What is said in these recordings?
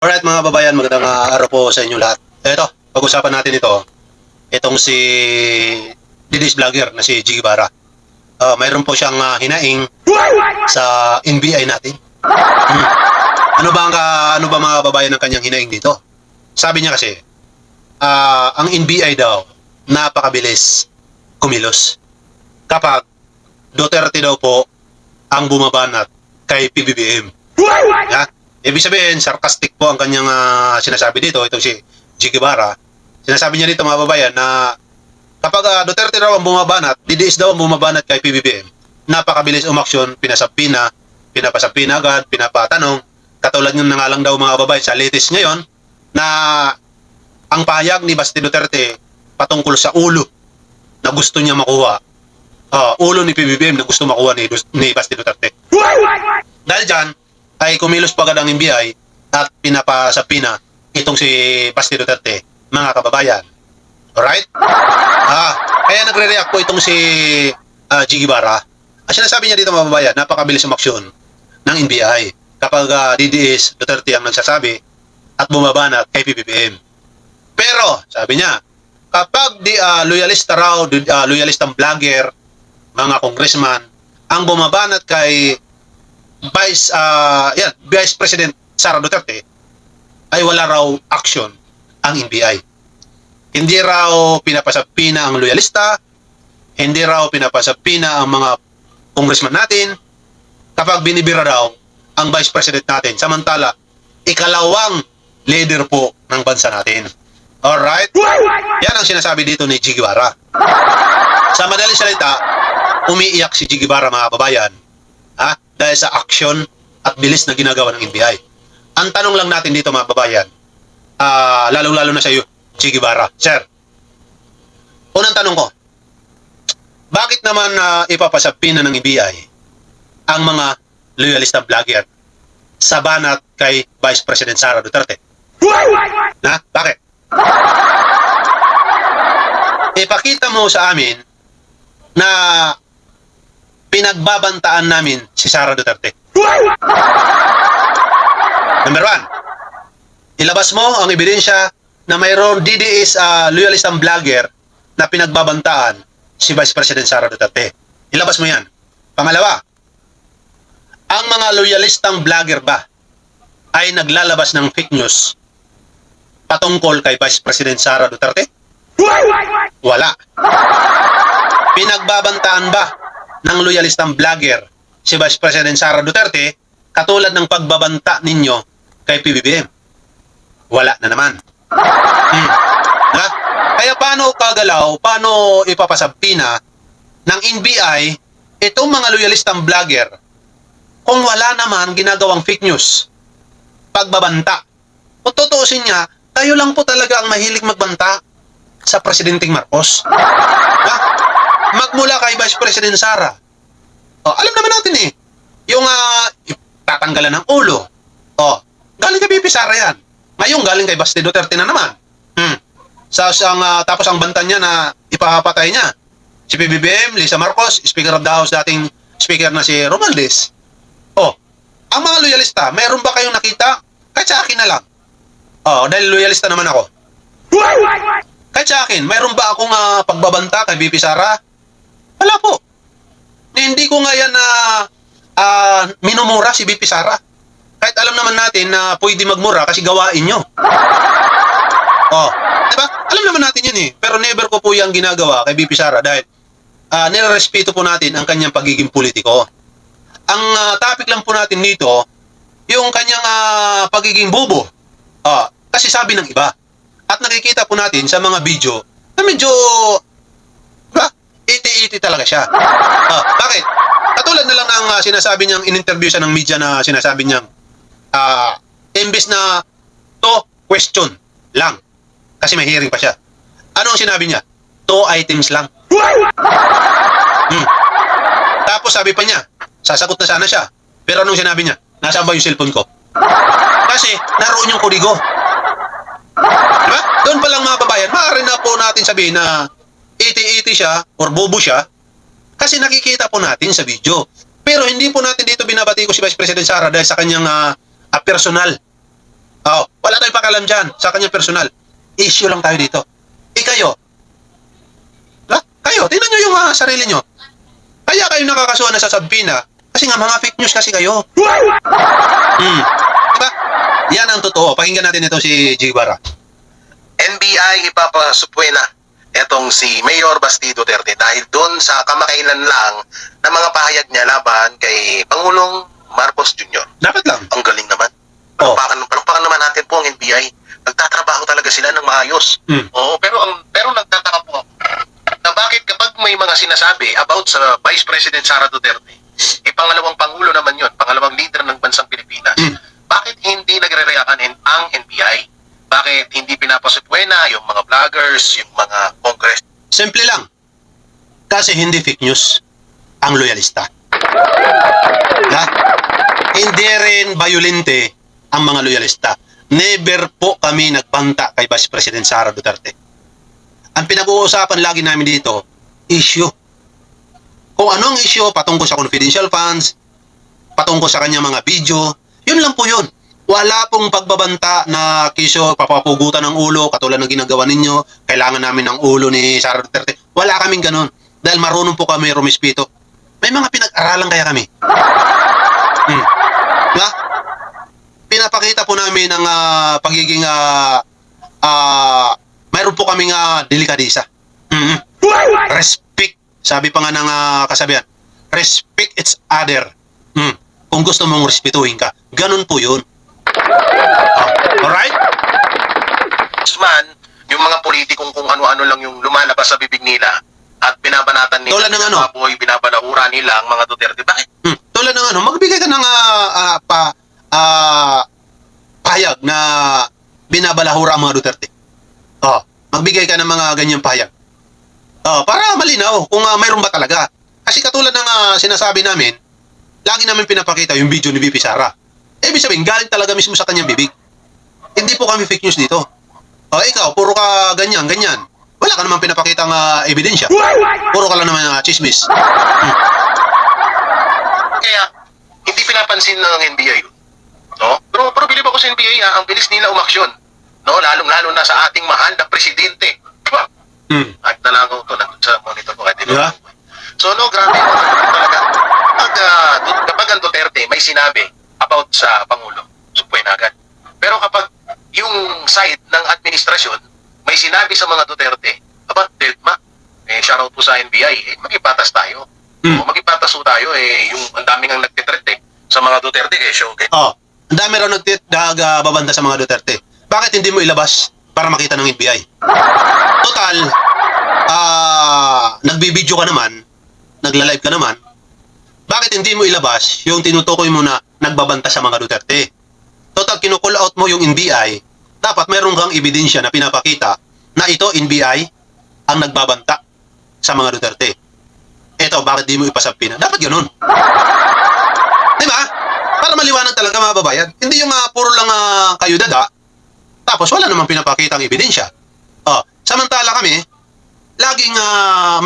Alright mga babayan, magandang araw po sa inyo lahat. Ito, pag-usapan natin itong si Didis Vlogger na si Jiggy Barra. Mayroon po siyang hinaing sa NBI natin. Hmm. Ano ba mga babayan ang kanyang hinaing dito? Sabi niya kasi, ang NBI daw, napakabilis kumilos. Kapag Duterte daw po ang bumabanat kay PBBM. Ha? Ibig sabihin, sarcastic po ang kanyang sinasabi dito, itong si Jiggy Barra. Sinasabi niya dito mga babayan na kapag Duterte raw ang bumabanat, DDS daw ang bumabanat kay PBBM. Napakabilis umaksyon, pinapasapina agad, pinapatanong. Katulad ng nga lang daw mga babayan sa latest ngayon na ang pahayag ni Basti Duterte patungkol sa ulo na gusto niya makuha. Ulo ni PBBM na gusto makuha ni Basti Duterte. Dahil dyan, ay kumilos pa agad ang NBI at pinapasapina itong si Basti Duterte, mga kababayan. Alright? Kaya nagre-react po itong si Jiggy Barra. Ang sinasabi niya dito mga kababayan, napakabilis umaksyon ng NBI kapag DDS Duterte ang nagsasabi at bumabanat kay PBBM. Pero, sabi niya, kapag loyalista raw, loyalistang vlogger, mga congressman, ang bumabanat kay Vice President Sara Duterte, ay wala raw action ang NBI. Hindi raw pinapasapina ang loyalista, hindi raw pinapasapina ang mga congressman natin kapag binibira raw ang Vice President natin. Samantala, ikalawang leader po ng bansa natin. Alright? Yan ang sinasabi dito ni Jiggy Barra. Sa madaling salita, umiiyak si Jiggy Barra mga kababayan dahil sa aksyon at bilis na ginagawa ng NBI. Ang tanong lang natin dito mga kababayan, lalong-lalo na sa iyo, Jiggy Barra. Sir, unang tanong ko, bakit naman ipapasapina ng NBI ang mga loyalistang vlogger sa banat kay Vice President Sara Duterte? Bakit? Ipakita mo sa amin na pinagbabantaan namin si Sara Duterte. Number 1, ilabas mo ang ebidensya na mayroon DDS loyalistang vlogger na pinagbabantaan si Vice President Sara Duterte. Ilabas mo yan. Pangalawa, ang mga loyalistang vlogger ba ay naglalabas ng fake news patungkol kay Vice President Sara Duterte? Wala. Pinagbabantaan ba ng loyalistang vlogger si Vice President Sara Duterte katulad ng pagbabanta ninyo kay PBBM? Wala na naman. Kaya paano paano ipapasabina ng NBI itong mga loyalistang vlogger kung wala naman ginagawang fake news, pagbabanta? Kung tutuusin niya, kayo lang po talaga ang mahilig magbanta sa Presidenteng Marcos. Magmula kay Vice President Sara. Alam naman natin yung tatanggalan ng ulo. Galing kay BP Sara yan. Ngayon galing kay Basti Duterte na naman. Tapos ang banta niya na ipapatay niya si PBBM, Lisa Marcos, Speaker of the House, dating Speaker na si Romualdez. Ang mga loyalista, meron ba kayong nakita? Kahit sa akin na lang. Dahil loyalista naman ako. Kahit sa akin, mayroon ba akong pagbabanta kay BP Sara? Wala po. Hindi ko nga yan minumura si BP Sara. Kahit alam naman natin na pwede magmura kasi gawain nyo. Diba? Alam naman natin yun Pero never ko po yung ginagawa kay BP Sara dahil nirerespeto po natin ang kanyang pagiging politiko. Ang topic lang po natin dito, yung kanyang pagiging bobo. Kasi sabi ng iba. At nakikita po natin sa mga video na medyo iti-iti talaga siya. Bakit? Katulad na lang ng sinasabi niyang in-interview siya ng media na sinasabi niyang imbes na to question lang. Kasi may hearing pa siya. Ano ang sinabi niya? 2 items lang. Tapos sabi pa niya, sasagot na sana siya. Pero anong sinabi niya? Nasaan ba yung cellphone ko? Kasi naroon yung kodigo. Diba? Doon pa lang mga babayan, maaari na po natin sabihin na iti-iti siya or bobo siya kasi nakikita po natin sa video. Pero hindi po natin dito binabati ko si Vice President Sara dahil sa kanyang personal Oh, wala tayong pakialam dyan sa kanyang personal. Issue lang tayo dito. Kayo, kayo, tingnan nyo yung sarili nyo. Kaya kayo nakakasuhan na sa sabina kasi nga mga fake news kasi kayo. Diba? Yan ang totoo. Pakinggan natin ito si G. Barra. NBI ipapasupwe na etong si Mayor Basti Duterte dahil doon sa kamakailan lang na mga pahayag niya laban kay Pangulong Marcos Jr. Dapat lang. Ang galing naman. Oh. Palakpakan naman natin po ang NBI. Nagtatrabaho talaga sila ng maayos. Oo, pero nagtataka po ako na bakit kapag may mga sinasabi about sa Vice President Sara Duterte, pangalawang pangulo naman yon, pangalawang leader ng bansang Pilipinas, bakit hindi nagre-react ang NBI? Bakit hindi pinapasupwena yung mga vloggers, yung mga congress? Simple lang. Kasi hindi fake news ang loyalista. Ha? Hindi rin violente ang mga loyalista. Never po kami nagbanta kay Vice President Sara Duterte. Ang pinag-uusapan lagi namin dito, issue. Kung anong issue patungkol sa confidential funds, patungkol sa kanyang mga video, yun lang po yun. Wala pong pagbabanta na kisyo, papapugutan ng ulo, katulad ng ginagawa ninyo, kailangan namin ng ulo ni Sara Duterte. Wala kaming ganun. Dahil marunong po kami rumispito. May mga pinag-aralan kaya kami. Diba? Pinapakita po namin ang pagiging mayroon po kaming delikadesa. Respect. Sabi pa nga ng kasabihan, respect each other. Kung gusto mong respetuhin ka, ganun po yun. Alright? Man, yung mga politikong kung ano-ano lang yung lumalabas sa bibig nila at binabanatan nila, tulad ng ano? Binabalahura nila ang mga Duterte. Bakit? Tulad ng ano, magbigay ka ng pahayag na binabalahura ang mga Duterte. Magbigay ka ng mga ganyang pahayag. Para malinaw kung mayroon ba talaga. Kasi katulad ng sinasabi namin, lagi namin pinapakita yung video ni VP Sara. Ibig sabihin, galing talaga mismo sa kanyang bibig. Hindi po kami fake news dito. Ikaw, puro ka ganyan. Wala ka naman pinapakita ng ebidensya. Puro ka lang naman chismis. Kaya, hindi pinapansin ng NBI yun. No? Pero bilib ako sa NBI, ang bilis nila umaksyon. No? Lalong-lalo na sa ating mahal na presidente. At nalangaw to nandun sa monitor ko. Yeah. So, no, grabe. Talaga. Kapag ang Duterte may sinabi about sa Pangulo, supwe na agad. Pero kapag yung side ng administrasyon may sinabi sa mga Duterte, Delma, shoutout po sa NBI, magipatas tayo. Magipatas po tayo, yung ang daming ang nagtitreat sa mga Duterte, show. Ang dami raw nagbabanta sa mga Duterte. Bakit hindi mo ilabas para makita ng NBI? Total, nagbibideo ka naman, nagla-live ka naman, bakit hindi mo ilabas yung tinutukoy mo na nagbabanta sa mga Duterte? Total, kinukull out mo yung NBI, dapat mayroon kang ebidensya na pinapakita na ito, NBI, ang nagbabanta sa mga Duterte. Ito, bakit di mo ipasampina? Dapat ganun. Diba? Para maliwanag talaga mga babayan. Hindi yung puro lang kayo dada, tapos wala namang pinapakita ang ebidensya. Samantala kami, laging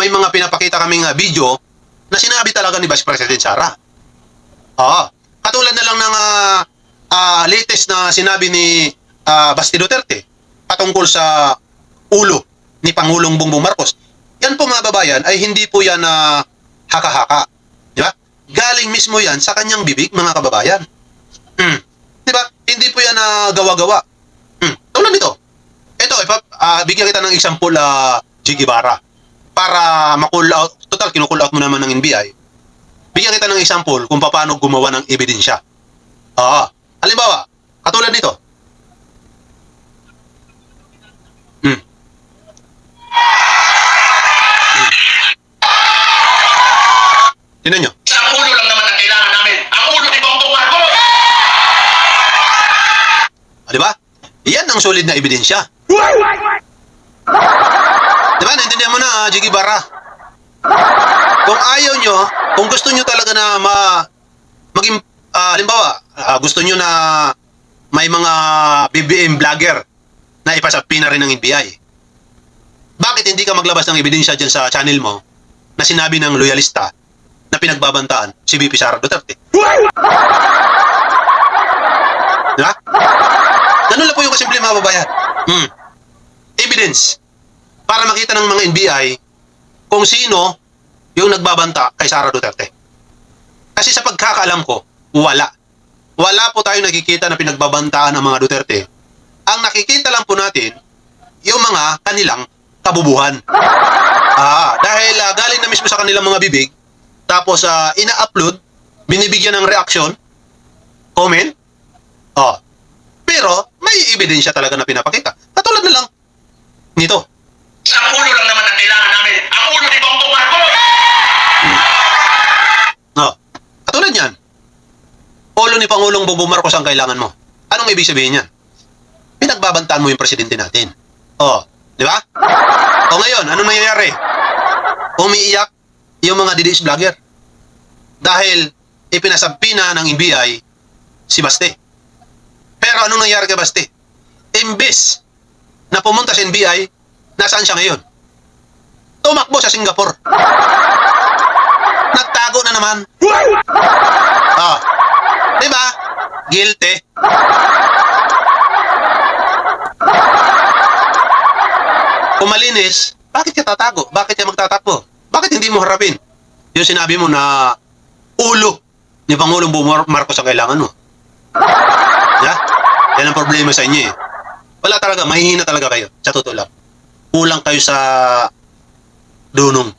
may mga pinapakita kaming video na sinabi talaga ni Vice President Sara. Katulad na lang ng latest na sinabi ni Basti Duterte patungkol sa ulo ni Pangulong Bongbong Marcos. Yan po mga babayan ay hindi po yan haka-haka. Di ba? Galing mismo yan sa kanyang bibig mga kababayan. Di ba? Hindi po yan gawa-gawa. Tulad nito. Ito, bigyan kita ng example, G. Barra. Para ma-call out, total, kinukull out mo naman ng NBI. Bigyan kita ng example kung paano gumawa ng ebidensya. Halimbawa, katulad nito. Tingnan nyo. Ang ulo lang naman ang kailangan namin. Ang ulo ni Bongbong Marcos! Diba? Yan ang solid na ebidensya. Diba? Naintindihan mo na, G. Barra. Kung ayaw nyo, kung gusto nyo talaga na maging, halimbawa, gusto nyo na may mga BBM vlogger na ipasapi na rin ng NBI. Bakit hindi ka maglabas ng ebidensya dyan sa channel mo na sinabi ng loyalista na pinagbabantaan si VP Sara Duterte? Diba? Ano lang po yung kasimple mga babayan? Evidence. Para makita ng mga NBI kung sino yung nagbabanta kay Sara Duterte. Kasi sa pagkakaalam ko, wala. Wala po tayo nakikita na pinagbabantaan ng mga Duterte. Ang nakikita lang po natin, yung mga kanilang kabubuhan. Dahil galing na mismo sa kanilang mga bibig, tapos ina-upload, binibigyan ng reaksyon, comment, pero may ebidensya talaga na pinapakita. Katulad na lang nito. Isang ulo lang naman ang kailangan namin. Ang ulo ni Bongbong Marcos! Katulad yan. Ulo ni Pangulong Bongbong Marcos ang kailangan mo. Anong ibig sabihin yan? Pinagbabantaan mo yung presidente natin. Di ba? Ngayon, anong nangyayari? Umiiyak yung mga DDS vlogger. Dahil ipinasabi na ng NBI si Baste. Pero anong nangyari kay Baste? Imbes na pumunta sa NBI, nasaan siya ngayon? Tumakbo sa Singapore. Nagtago na naman. Diba? Guilty. Kung malinis, bakit ka tatago? Bakit ka magtatakbo? Bakit hindi mo harapin? Yung sinabi mo na ulo ni Pangulong Bongbong Marcos ang kailangan mo. Yan ang problema sa inyo eh. Wala talaga, mahihina talaga kayo. Sa totoo lang. Kulang kayo sa dunong.